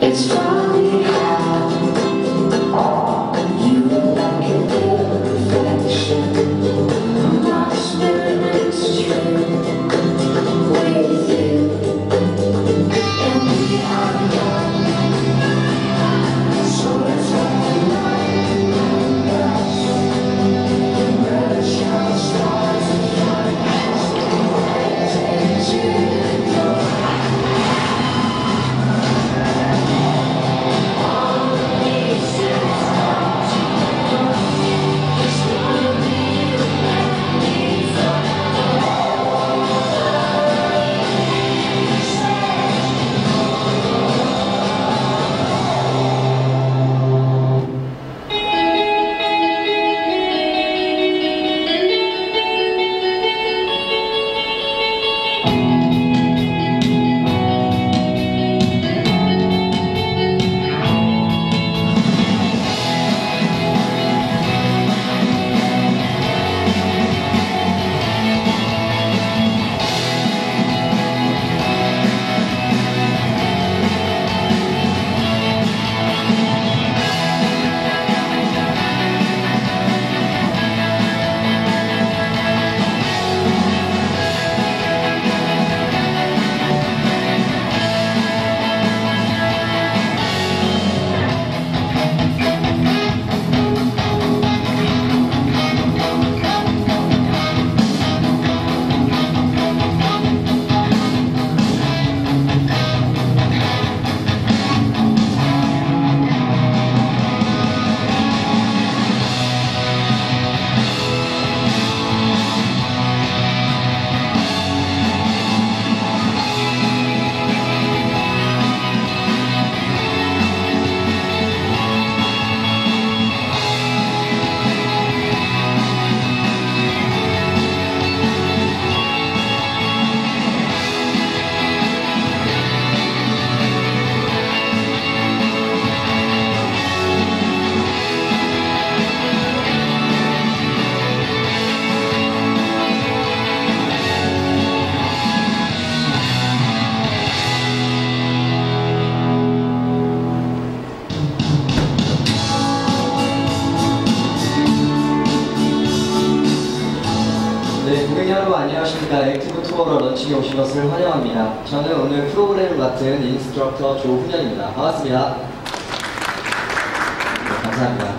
It's funny how you like a perfection. My spirit is true with you, and we are young. So let's all light us. Red shine stars and shine as you go. 네, 고객 여러분 안녕하십니까. 액티브 투어러 런칭에 오신 것을 환영합니다. 저는 오늘 프로그램을 맡은 인스트럭터 조훈현입니다. 반갑습니다. 네, 감사합니다.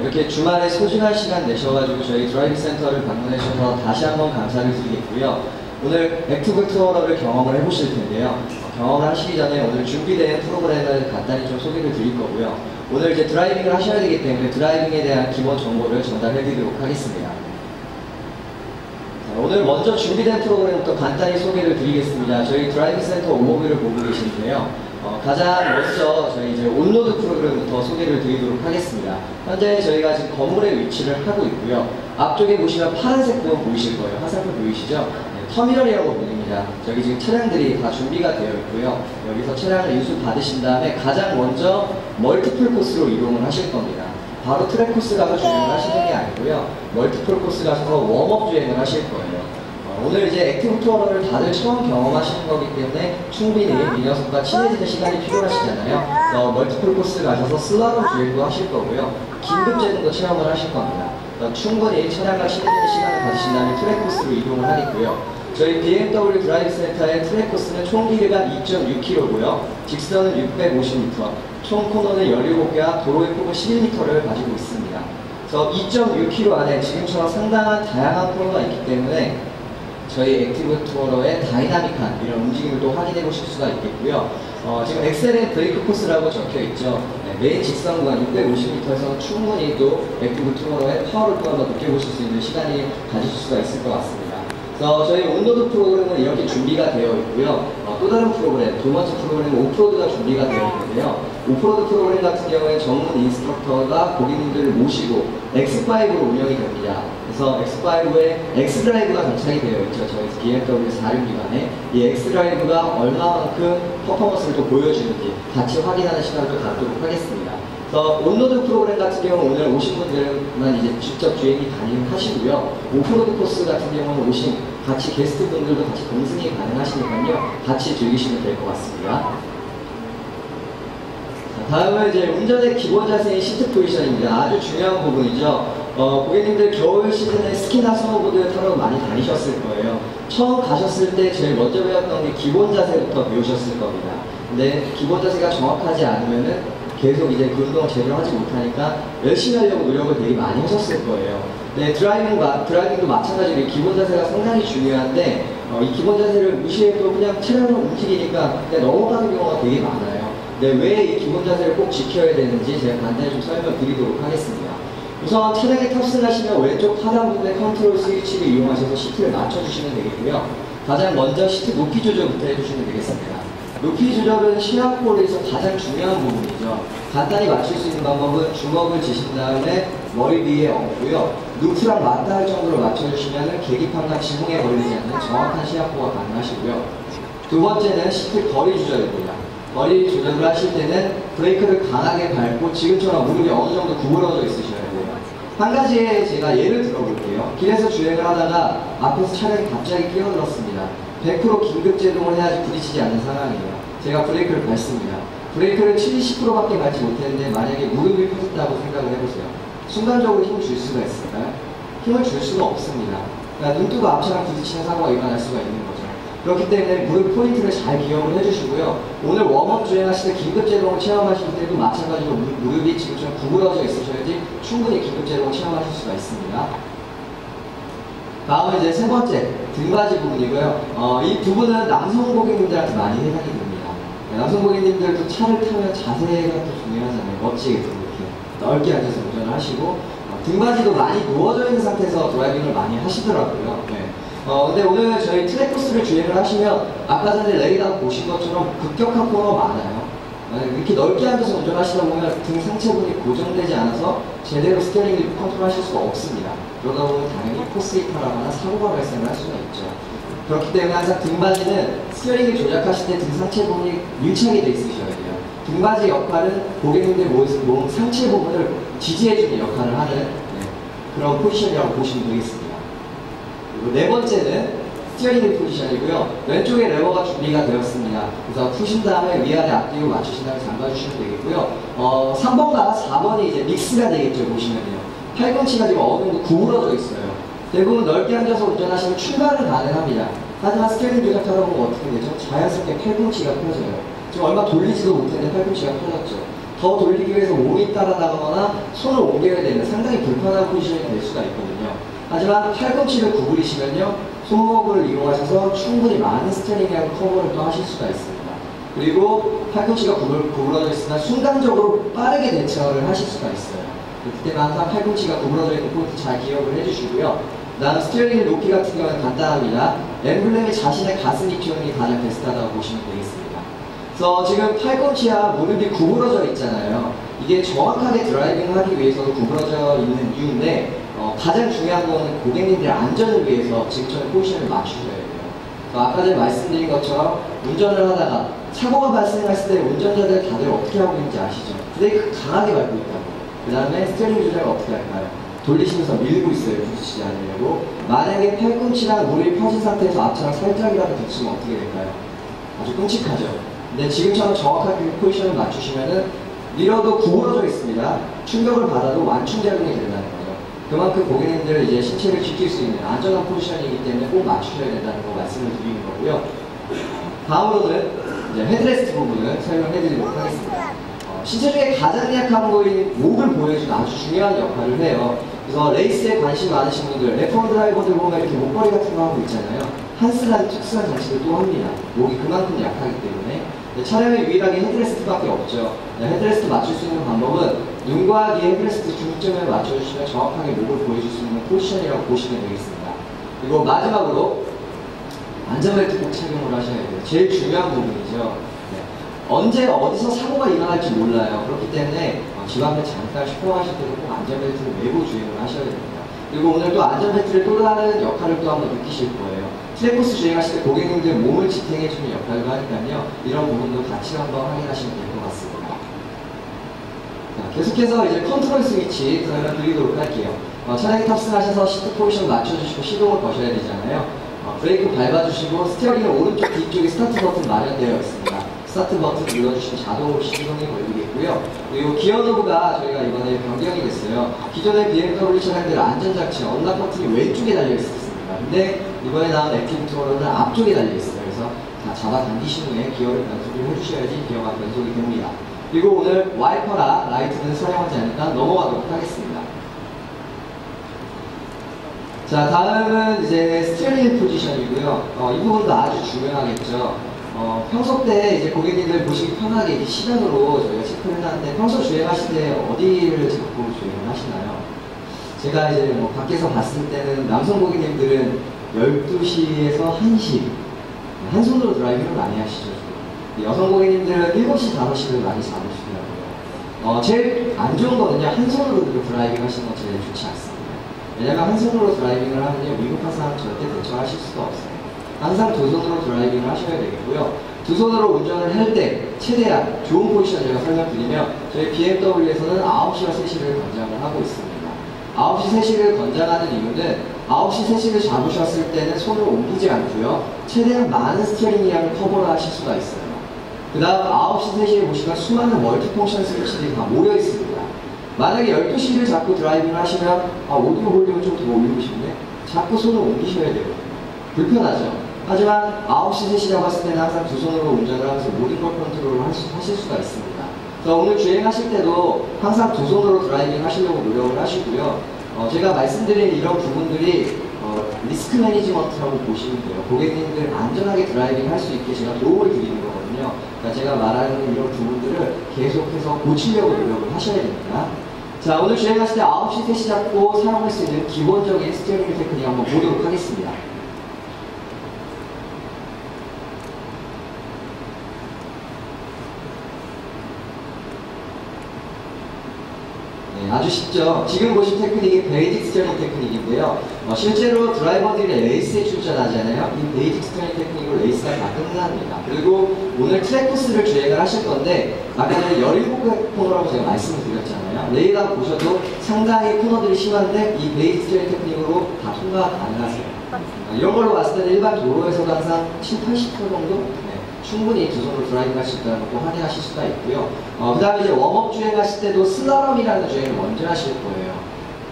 이렇게 주말에 소중한 시간 내셔가지고 저희 드라이빙 센터를 방문해 주셔서 다시 한번 감사를 드리겠고요. 오늘 액티브 투어러를 경험을 해보실 텐데요. 경험을 하시기 전에 오늘 준비된 프로그램을 간단히 좀 소개를 드릴 거고요. 오늘 이제 드라이빙을 하셔야 되기 때문에 드라이빙에 대한 기본 정보를 전달해 드리도록 하겠습니다. 오늘 먼저 준비된 프로그램부터 간단히 소개를 드리겠습니다. 저희 드라이빙 센터 오버뷰를 보고 계시는데요. 가장 먼저 저희 이제 온로드 프로그램부터 소개를 드리도록 하겠습니다. 현재 저희가 지금 건물에 위치를 하고 있고요. 앞쪽에 보시면 파란색 부분 보이실 거예요. 화살표 보이시죠? 네, 터미널이라고 불립니다. 저기 지금 차량들이 다 준비가 되어 있고요. 여기서 차량을 인수 받으신 다음에 가장 먼저 멀티플 코스로 이동을 하실 겁니다. 바로 트랙 코스 가서 주행을 하시는 게 아니고요. 멀티플 코스 가셔서 웜업 주행을 하실 거예요. 오늘 이제 액티브 투어러를 다들 처음 경험하시는 거기 때문에 충분히 이 녀석과 친해지는 시간이 필요하시잖아요. 멀티플 코스 가셔서 슬라롬 주행도 하실 거고요. 긴급 제동도 체험을 하실 겁니다. 충분히 차량과 친해지는 시간을 가지신 다음에 트랙 코스로 이동을 하겠고요. 저희 BMW 드라이브 센터의 트랙 코스는 총 길이가 2.6km고요. 직선은 650m, 총 코너는 17개와 도로의 폭은 11m를 가지고 있습니다. 그래서 2.6km 안에 지금처럼 상당한 다양한 코너가 있기 때문에 저희 액티브 투어러의 다이나믹한 이런 움직임을 또 확인해 보실 수가 있겠고요. 지금 엑셀엔 브레이크 코스라고 적혀 있죠. 네, 메인 직선 구간 650m에서는 충분히 또 액티브 투어러의 파워를 또 한번 느껴보실 수 있는 시간이 가지실 수가 있을 것 같습니다. 그래서 저희 온로드 프로그램은 이렇게 준비가 되어 있고요. 또 다른 프로그램, 두 번째 프로그램은 오프로드가 준비가 되어 있는데요. 오프로드 프로그램 같은 경우에 전문 인스트럭터가 고객님들을 모시고 X5로 운영이 됩니다. 그래서 X5에 X드라이브가 장착이 되어 있죠. 저희 BMW 4륜 기반에 이 X드라이브가 얼마만큼 퍼포먼스를 또 보여주는지 같이 확인하는 시간을 또 갖도록 하겠습니다. 그래서 온로드 프로그램 같은 경우는 오늘 오신 분들만 이제 직접 주행이 가능하시고요. 오프로드 코스 같은 경우는 오신 같이 게스트 분들도 같이 동승이 가능하시니까요. 같이 즐기시면 될 것 같습니다. 다음은 이제 운전의 기본 자세인 시트 포지션입니다. 아주 중요한 부분이죠. 고객님들 겨울 시즌에 스키나 스노보드 타러 많이 다니셨을 거예요. 처음 가셨을 때 제일 먼저 배웠던 게 기본 자세부터 배우셨을 겁니다. 근데 기본 자세가 정확하지 않으면은 계속 이제 그 운동을 제대로 하지 못하니까 열심히 하려고 노력을 되게 많이 하셨을 거예요. 네, 드라이빙도 마찬가지로 기본 자세가 상당히 중요한데 이 기본 자세를 무시해도 그냥 차량을 움직이니까 그냥 넘어가는 경우가 되게 많아요. 네, 왜 이 기본 자세를 꼭 지켜야 되는지 제가 간단히 좀 설명드리도록 하겠습니다. 우선 차량에 탑승하시면 왼쪽 하단 부분의 컨트롤 스위치를 이용하셔서 시트를 맞춰주시면 되겠고요. 가장 먼저 시트 높이 조절부터 해주시면 되겠습니다. 높이 조절은 시야볼에서 가장 중요한 부분이죠. 간단히 맞출 수 있는 방법은 주먹을 쥐신 다음에 머리 위에 얹고요. 루프랑 맞닿을 할 정도로 맞춰주시면 계기판과 지붕에 걸리지 않는 정확한 시야보가 가능하시고요. 두 번째는 시트 거리 조절입니다. 거리 조절을 하실 때는 브레이크를 강하게 밟고 지금처럼 무릎이 어느 정도 구부러져 있으셔야 돼요. 한 가지의 제가 예를 들어볼게요. 길에서 주행을 하다가 앞에서 차량이 갑자기 끼어들었습니다. 100% 긴급 제동을 해야지 부딪히지 않는 상황이에요. 제가 브레이크를 밟습니다. 브레이크를 70%밖에 밟지 못했는데 만약에 무릎이 펴졌다고 생각을 해보세요. 순간적으로 힘을 줄 수가 있을까요? 힘을 줄 수가 없습니다. 그러니까 눈 뜨고 앞차랑 부딪히는 사고가 일어날 수가 있는 거죠. 그렇기 때문에 무릎 포인트를 잘 기억을 해주시고요. 오늘 웜업 주행하실 때 긴급 제동을 체험하실 때도 마찬가지로 무릎이 지금처럼 구부러져 있으셔야지 충분히 긴급 제동을 체험하실 수가 있습니다. 다음은 이제 세 번째, 등받이 부분이고요. 이 부분은 남성 고객님들한테 많이 해당이 됩니다. 남성 고객님들도 차를 타면 자세가 또 중요하잖아요. 멋지게 이렇게 넓게 앉아서 운전을 하시고 등받이도 많이 누워져 있는 상태에서 드라이빙을 많이 하시더라고요. 네. 근데 오늘 저희 트랙 코스를 주행을 하시면 아까 전에 레이더 보신 것처럼 급격한 코너가 많아요. 이렇게 넓게 앉아서 운전하시다 보면 등 상체분이 고정되지 않아서 제대로 스티어링을 컨트롤하실 수가 없습니다. 그러다 보면 당연히 코스 이탈하거나 사고가 발생을 할 수가 있죠. 그렇기 때문에 항상 등받이는 스티어링을 조작하실 때 등 상체 부분이 밀착이 돼 있으셔야 돼요. 등받이 역할은 고객님들 몸 상체 부분을 지지해주는 역할을 하는 그런 포지션이라고 보시면 되겠습니다. 그리고 네 번째는 스티어링 포지션이고요. 왼쪽에 레버가 준비가 되었습니다. 그래서 푸신 다음에 위아래 앞뒤로 맞추신 다음에 잠가주시면 되겠고요. 3번과 4번이 이제 믹스가 되겠죠. 보시면요. 팔꿈치가 지금 어느 정도 구부러져 있어요. 대부분 넓게 앉아서 운전하시면 출발은 가능합니다. 하지만 스티어링 조작하다 보면 어떻게 되죠? 자연스럽게 팔꿈치가 펴져요. 지금 얼마 돌리지도 못했는데 팔꿈치가 펴졌죠. 더 돌리기 위해서 몸이 따라나가거나 손을 옮겨야 되는 상당히 불편한 포지션이 될 수가 있거든요. 하지만 팔꿈치를 구부리시면요. 손목을 이용하셔서 충분히 많은 스티어링이랑 커버를 또 하실 수가 있습니다. 그리고 팔꿈치가 구부러져 있으면 순간적으로 빠르게 대처를 하실 수가 있어요. 그때는 항상 팔꿈치가 구부러져 있는 포인트 잘 기억을 해주시고요. 그 다음 스티어링 높이 같은 경우는 간단합니다. 엠블렘이 자신의 가슴 입히는 가장 베스트하다고 보시면 되겠습니다. 그래서 지금 팔꿈치와 무릎이 구부러져 있잖아요. 이게 정확하게 드라이빙을 하기 위해서도 구부러져 있는 이유인데 가장 중요한 거는 고객님들의 안전을 위해서 지금처럼 포지션을 맞추셔야 돼요. 아까 전에 말씀드린 것처럼 운전을 하다가 사고가 발생했을 때 운전자들 다들 어떻게 하고 있는지 아시죠? 브레이크 강하게 밟고 있다고. 그 다음에 스티어링 조절을 어떻게 할까요? 돌리시면서 밀고 있어요. 부딪히지 않으려고. 만약에 팔꿈치랑 무릎이 펴진 상태에서 앞차랑 살짝이라도 부딪히면 어떻게 될까요? 아주 끔찍하죠. 근데 지금처럼 정확하게 포지션을 맞추시면은 미러도 구부러져 있습니다. 충격을 받아도 완충작용이 된다는 거죠. 그만큼 고객님들 이제 신체를 지킬 수 있는 안전한 포지션이기 때문에 꼭 맞추셔야 된다는 거 말씀을 드리는 거고요. 다음으로는 이제 헤드레스트 부분을 설명해 드리도록 하겠습니다. 신체 중에 가장 약한 부위인 목을 보여주는 아주 중요한 역할을 해요. 그래서 레이스에 관심 많으신 분들, F1 드라이버들 보면 이렇게 목걸이 같은 거 하고 있잖아요. 한스라는 특수한 장치를 또 합니다. 목이 그만큼 약하기 때문에. 차량의 유일하게 헤드레스트밖에 없죠. 헤드레스트 맞출 수 있는 방법은 눈과 귀의 헤드레스트 중점을 맞춰주시면 정확하게 목을 보여줄 수 있는 포지션이라고 보시면 되겠습니다. 그리고 마지막으로 안전벨트 꼭 착용을 하셔야 돼요. 제일 중요한 부분이죠. 언제 어디서 사고가 일어날지 몰라요. 그렇기 때문에 집 앞에 잠깐 슈퍼하실 때도 꼭 안전벨트를 메고 주행을 하셔야 됩니다. 그리고 오늘 또 안전벨트를 또 다른 역할을 또 한번 느끼실 거예요. 트랙코스 주행하실 때 고객님들 몸을 지탱해주는 역할을 하니까요. 이런 부분도 같이 한번 확인하시면 될 것 같습니다. 자, 계속해서 이제 컨트롤 스위치 설명드리도록 할게요. 차량에 탑승하셔서 시트 포지션 맞춰주시고 시동을 거셔야 되잖아요. 브레이크 밟아주시고 스티어링은 오른쪽 뒤쪽에 스타트 버튼 마련되어 있습니다. 스타트 버튼 눌러주시면 자동으로 시동이 걸리겠고요. 그리고 기어 노브가 저희가 이번에 변경이 됐어요. 기존의 BMW 차량들 안전장치 언락 버튼이 왼쪽에 달려있었습니다. 근데 이번에 나온 액티브 투어러는 앞쪽에 달려있어요. 그래서 다 잡아 당기신 후에 기어를 변속을 해주셔야지 기어가 변속이 됩니다. 그리고 오늘 와이퍼나 라이트는 사용하지 않으니까 넘어가도록 하겠습니다. 자, 다음은 이제 스티어링 포지션이고요. 이 부분도 아주 중요하겠죠. 평소 때 이제 고객님들 보시기 편하게 이렇게 시간으로 저희가 체크를 해놨는데 평소 주행하실 때 어디를 잡고 주행을 하시나요? 제가 이제 뭐 밖에서 봤을 때는 남성 고객님들은 12시에서 1시 한 손으로 드라이빙을 많이 하시죠. 여성 고객님들은 7시, 5시를 많이 잡으시더라고요. 제일 안 좋은 거는요, 한 손으로 드라이빙 하시는 건 제일 좋지 않습니다. 왜냐면 한 손으로 드라이빙을 하면요, 위급한 상황 절대 대처하실 수가 없어요. 항상 두 손으로 드라이빙을 하셔야 되겠고요. 두 손으로 운전을 할 때 최대한 좋은 포지션 제가 설명드리면 저희 BMW에서는 9시와 3시를 권장을 하고 있습니다. 9시, 3시를 권장하는 이유는 9시, 3시를 잡으셨을 때는 손을 옮기지 않고요. 최대한 많은 스티어링 양을 커버를 하실 수가 있어요. 그 다음 9시, 3시에 보시면 수많은 멀티펑션 스위치들이 다 모여 있습니다. 만약에 12시를 잡고 드라이빙을 하시면 오디오 볼륨을 좀 더 올리고 싶네? 자꾸 손을 옮기셔야 돼요. 불편하죠? 하지만 9시, 3시 잡았을 때는 항상 두 손으로 운전을 하면서 모든 걸 컨트롤을 하실 수가 있습니다. 그래서 오늘 주행하실 때도 항상 두 손으로 드라이빙 하시려고 노력을 하시고요. 제가 말씀드린 이런 부분들이 리스크 매니지먼트라고 보시면 돼요. 고객님들 안전하게 드라이빙 할 수 있게 제가 도움을 드리는 거거든요. 그러니까 제가 말하는 이런 부분들을 계속해서 고치려고 노력을 하셔야 됩니다. 자, 오늘 주행하실 때 9시, 3시 잡고 사용할 수 있는 기본적인 스티어링 테크닉 한번 보도록 하겠습니다. 아주 쉽죠. 지금 보신 테크닉이 베이직 스티어링 테크닉인데요. 실제로 드라이버들이 레이스에 출전하잖아요. 이 베이직 스티어링 테크닉으로 레이스가 다 끝납니다. 그리고 오늘 트랙 코스를 주행을 하실 건데 아까 전에 17개 코너라고 제가 말씀을 드렸잖아요. 레이더 보셔도 상당히 코너들이 심한데 이 베이직 스티어링 테크닉으로 다 통과가 가능하세요. 이런 걸로 봤을 때는 일반 도로에서도 항상 7, 80% 정도? 충분히 두 손으로 드라이빙 하실 수 있다는 것도 확인하실 수가 있고요. 그 다음에 이제 웜업 주행하실 때도 슬라럼이라는 주행을 먼저 하실 거예요.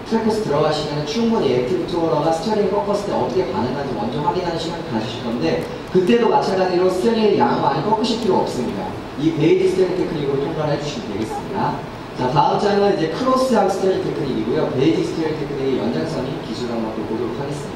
트랙코스 들어가시면 충분히 액티브 투어러가 스티어링 꺾었을 때 어떻게 반응하는지 먼저 확인하는 시간을 가지실 건데 그때도 마찬가지로 스티어링을 양 많이 꺾으실 필요 없습니다. 이 베이직 스티어링 테크닉으로 통과를 해주시면 되겠습니다. 자, 다음 장은 이제 크로스암 스티어링 테크닉이고요. 베이직 스티어링 테크닉의 연장선인 기술 한번 또 보도록 하겠습니다.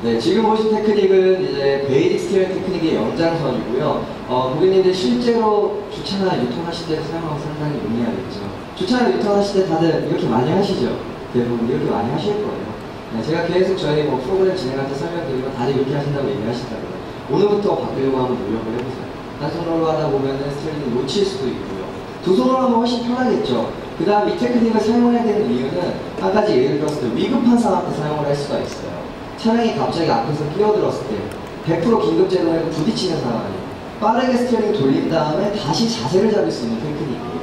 네, 지금 보신 테크닉은 이제 베이직 스티어링 테크닉의 연장선이고요. 고객님들 실제로 주차나 유턴하실 때 사용하고 상당히 용이하겠죠. 주차나 유턴하실 때 다들 이렇게 많이 하시죠? 대부분 이렇게 많이 하실 거예요. 네, 제가 계속 저희 프로그램 진행할 때 설명드리면 다들 이렇게 하신다고 얘기하시더라고요. 오늘부터 바꾸려고 한번 노력을 해보세요. 한 손으로 하다 보면은 스티어링을 놓칠 수도 있고요. 두 손으로 하면 훨씬 편하겠죠. 그 다음 이 테크닉을 사용해야 되는 이유는 한 가지 예를 들었을 때 위급한 상황 때 사용을 할 수가 있어요. 차량이 갑자기 앞에서 끼어들었을 때 100% 긴급제동에도 부딪히는 상황이에요. 빠르게 스티어링 돌린 다음에 다시 자세를 잡을 수 있는 테크닉이에요.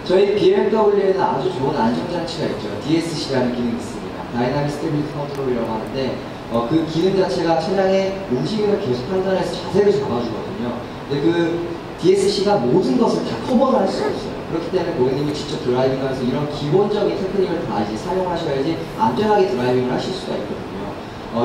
저희 BMW에는 아주 좋은 안정장치가 있죠. DSC라는 기능이 있습니다. 다이나믹 스테빌리티 컨트롤이라고 하는데 그 기능 자체가 차량의 움직임을 계속 판단해서 자세를 잡아주거든요. 근데 그 DSC가 모든 것을 다 커버를 할 수가 없어요. 그렇기 때문에 고객님이 직접 드라이빙하면서 이런 기본적인 테크닉을 다 이제 사용하셔야지 안전하게 드라이빙을 하실 수가 있거든요.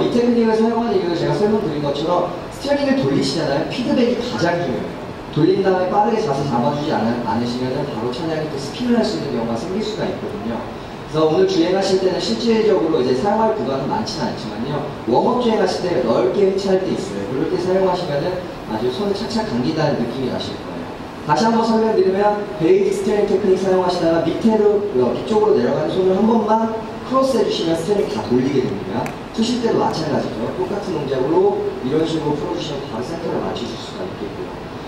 이 테크닉을 사용하는 이유는 제가 설명드린 것처럼 스티어링을 돌리시잖아요. 피드백이 가장 중요해요. 돌린 다음에 빠르게 자세 잡아주지 않으시면 바로 차량이 또 스핀을 할 수 있는 경우가 생길 수가 있거든요. 그래서 오늘 주행하실 때는 실질적으로 이제 사용할 구간은 많지는 않지만요. 웜업 주행하실 때 넓게 휘치할 때 있어요. 그럴 때 사용하시면은 아주 손을 착착 감긴다는 느낌이 나실 거예요. 다시 한번 설명드리면 베이직 스티어링 테크닉 사용하시다가 밑쪽으로 내려가는 손을 한 번만 크로스 해주시면 스티어링 다 돌리게 됩니다. 쓰실 때도 마찬가지죠. 똑같은 동작으로 이런 식으로 풀어주시면 바로 센터를 맞추실 수가 있겠고요.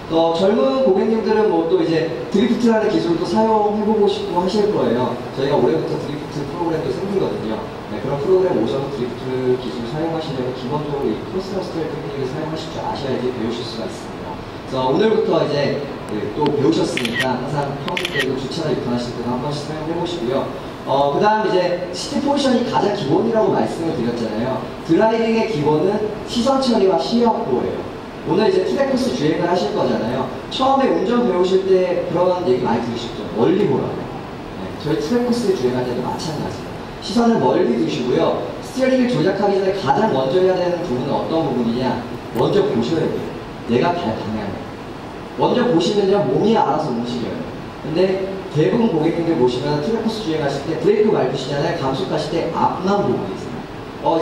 젊은 고객님들은 뭐 또 이제 드리프트라는 기술도 사용해보고 싶고 하실 거예요. 저희가 올해부터 드리프트 프로그램도 생기거든요. 네, 그런 프로그램 오셔서 드리프트 기술 사용하시려면 기본적으로 이 크로스커스트 테크닉을 사용하실 줄 아셔야지 배우실 수가 있습니다. 그래서 오늘부터 이제 또 배우셨으니까 항상 평소 때도 주차나 유턴하실 때도 한 번씩 사용해보시고요. 그 다음 이제 시트 포지션이 가장 기본이라고 말씀을 드렸잖아요. 드라이빙의 기본은 시선 처리와 시야 확보예요. 오늘 이제 트랙코스 주행을 하실 거잖아요. 처음에 운전 배우실 때 그런 얘기 많이 들으셨죠? 멀리 보라고. 네, 저희 트랙코스 주행할 때도 마찬가지예요. 시선을 멀리 두시고요. 스티어링을 조작하기 전에 가장 먼저 해야 되는 부분은 어떤 부분이냐? 먼저 보셔야 돼요. 내가 발 방향을. 먼저 보시면요, 몸이 알아서 움직여요. 근데 대부분 고객님들 보시면 트랙코스 주행하실 때 브레이크 밟으시잖아요. 감속 가실 때 앞만 보고 계세요.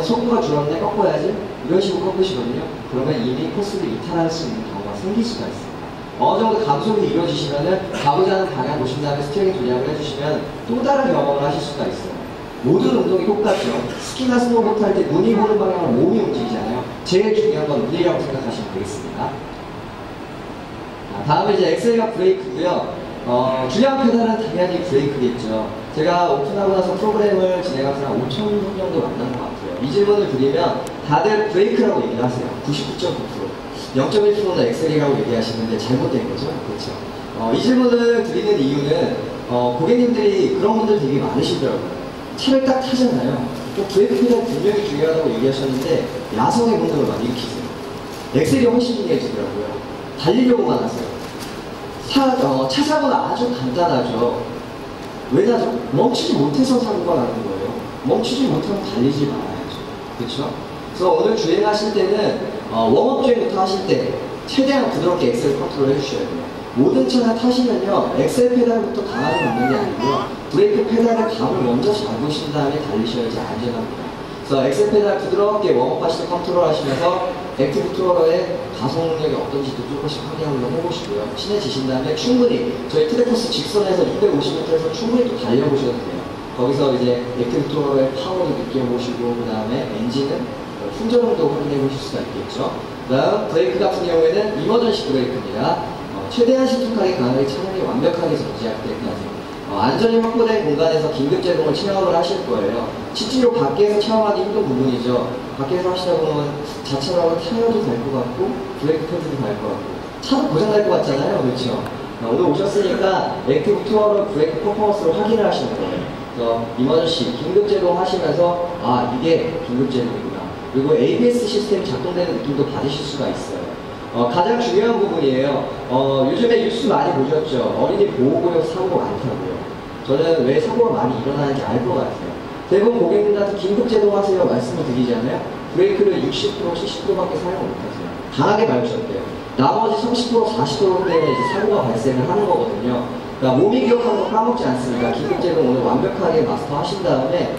속도가 줄었네, 꺾어야지. 이런 식으로 꺾으시거든요. 그러면 이미 코스를 이탈할 수 있는 경우가 생길 수가 있습니다. 어느 정도 감속이 이루어지시면은 가고자 하는 방향 보신 다음에 스티어링 조작을 해주시면 또 다른 경험을 하실 수가 있어요. 모든 운동이 똑같죠. 스키나 스노보드 할 때 눈이 보는 방향으로 몸이 움직이잖아요. 제일 중요한 건 눈이라고 생각하시면 되겠습니다. 다음에 이제 엑셀과 브레이크고요. 중요한 페달은 당연히 브레이크겠죠. 제가 오픈하고 나서 프로그램을 진행하면서 한 5,000분 정도 만난 것 같아요. 이 질문을 드리면 다들 브레이크라고 얘기를 하세요. 99.9%. 0.1%는 엑셀이라고 얘기하시는데 잘못된 거죠. 그렇죠. 이 질문을 드리는 이유는 고객님들이 그런 분들 되게 많으시더라고요. 차를 딱 타잖아요. 또 브레이크 페달 분명히 중요하다고 얘기하셨는데 야성의 본능을 많이 일으키세요. 엑셀이 훨씬 중요해지더라고요. 달리려고만 하세요. 차 사고는 아주 간단하죠. 왜 나죠? 멈추지 못해서 사고가 나는 거예요. 멈추지 못하면 달리지 말아야죠. 그렇죠? 그래서 오늘 주행하실 때는 웜업 주행부터 하실 때 최대한 부드럽게 엑셀 컨트롤 해주셔야 돼요. 모든 차를 타시면요, 엑셀 페달부터 강하게 놓는 게 아니고요, 브레이크 페달의 감을 먼저 잡으신 다음에 달리셔야지 안전합니다. 그래서 엑셀 페달 부드럽게 웜업 하실 때 컨트롤 하시면서 액티브 투어러의 가속 능력이 어떤지도 조금씩 확인을 해보시고요. 친해지신 다음에 충분히 저희 트랙코스 직선에서 250m에서 충분히 또 달려보셔도 돼요. 거기서 이제 액티브 투어러의 파워를 느껴보시고 그 다음에 엔진은 풍전음도 확인해 보실 수가 있겠죠. 그 다음 브레이크 같은 경우에는 이머전시 브레이크입니다. 최대한 신속하게 강하게 차량이 완벽하게 정지할 때까지 안전이 확보된 공간에서 긴급 제동을 체험을 하실 거예요. 실제로 밖에서 체험하기 힘든 부분이죠. 밖에서 하시다 보면 자차라고 타이어도 될 것 같고 브레이크 패드도 될 것 같고 차도 고장날 것 같잖아요. 그렇죠? 오늘 오셨으니까 액티브 투어러 브레이크 퍼포먼스를 확인을 하시는 거예요. 그래서 이머전시 긴급 제동 하시면서 이게 긴급 제동이구나. 그리고 ABS 시스템이 작동되는 느낌도 받으실 수가 있어요. 가장 중요한 부분이에요. 요즘에 뉴스 많이 보셨죠? 어린이 보호구역 사고가 많다고요. 저는 왜 사고가 많이 일어나는지 알 것 같아요. 대부분 고객님들한테 긴급 제동하세요 말씀을 드리잖아요. 브레이크를 60%, 70%밖에 사용 못하세요. 강하게 밟으셨대요. 나머지 30%, 40% 때문에 이제 사고가 발생을 하는 거거든요. 그러니까 몸이 기억하는 거 까먹지 않습니다. 긴급 제동 오늘 완벽하게 마스터 하신 다음에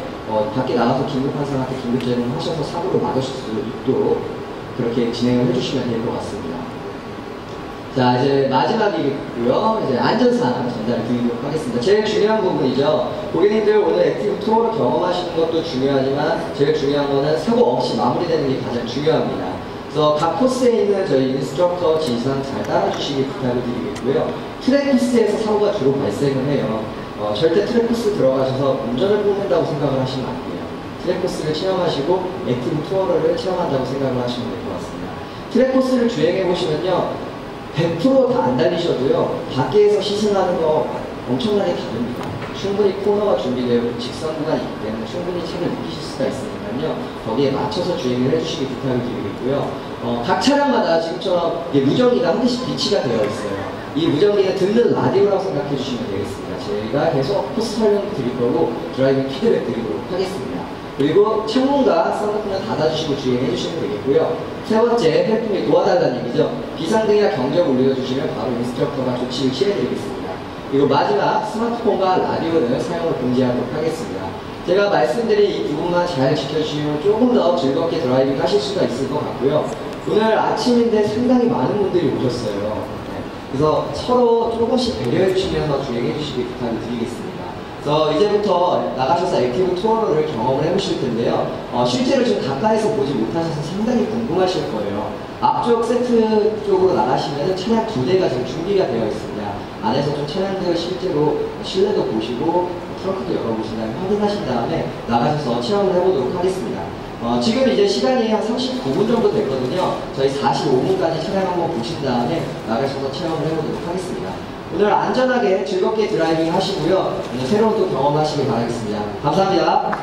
밖에 나가서 긴급한 사람한테 긴급 제동을 하셔서 사고를 막으실 수 있도록 그렇게 진행을 해주시면 될 것 같습니다. 자, 이제 마지막이고요. 이제 안전사항 전달 드리도록 하겠습니다. 제일 중요한 부분이죠. 고객님들 오늘 액티브 투어를 경험하시는 것도 중요하지만 제일 중요한 거는 사고 없이 마무리되는 게 가장 중요합니다. 그래서 각 코스에 있는 저희 인스트럭터 지시사항 잘 따라주시기 부탁을 드리겠고요. 트랙 코스에서 사고가 주로 발생을 해요. 절대 트랙 코스 들어가셔서 운전을 뽑는다고 생각을 하시면 안 돼요. 트랙 코스를 체험하시고 액티브 투어를 체험한다고 생각을 하시면 될 것 같습니다. 트랙 코스를 주행해 보시면요, 100% 다 안 달리셔도요, 밖에서 시승하는 거 엄청나게 다릅니다. 충분히 코너가 준비되고 직선 구간이 있기 때문에 충분히 차를 느끼실 수가 있으니까요, 거기에 맞춰서 주행을 해주시기 부탁을 드리겠고요. 각 차량마다 지금처럼 무전기가 한 대씩 비치가 되어 있어요. 이 무전기는 듣는 라디오라고 생각해 주시면 되겠습니다. 저희가 계속 코스 설명 드릴 거고 드라이빙 피드백 드리도록 하겠습니다. 그리고 창문과 썬루프는 닫아주시고 주행해 주시면 되겠고요. 세 번째, 헬프이 도와달라는 얘기죠. 비상등이나 경적을 울려주시면 바로 인스트럭터가 조치를 취해드리겠습니다. 그리고 마지막, 스마트폰과 라디오는 사용을 금지하도록 하겠습니다. 제가 말씀드린 이 부분만 잘 지켜주시면 조금 더 즐겁게 드라이빙 하실 수가 있을 것 같고요. 오늘 아침인데 상당히 많은 분들이 오셨어요. 그래서 서로 조금씩 배려해 주시면서 주행해 주시기 부탁을 드리겠습니다. 그래서 이제부터 나가셔서 액티브 투어를 경험을 해보실 텐데요. 실제로 좀 가까이서 보지 못하셔서 상당히 궁금하실 거예요. 앞쪽 세트 쪽으로 나가시면 차량 2대가 지금 준비가 되어 있습니다. 안에서 좀 차량들 실제로 실내도 보시고 트렁크도 열어보신 다음에 확인하신 다음에 나가셔서 체험을 해보도록 하겠습니다. 지금 이제 시간이 한 39분 정도 됐거든요. 저희 45분까지 차량 한번 보신 다음에 나가셔서 체험을 해보도록 하겠습니다. 오늘 안전하게 즐겁게 드라이빙 하시고요. 오늘 새로운 또 경험하시길 바라겠습니다. 감사합니다.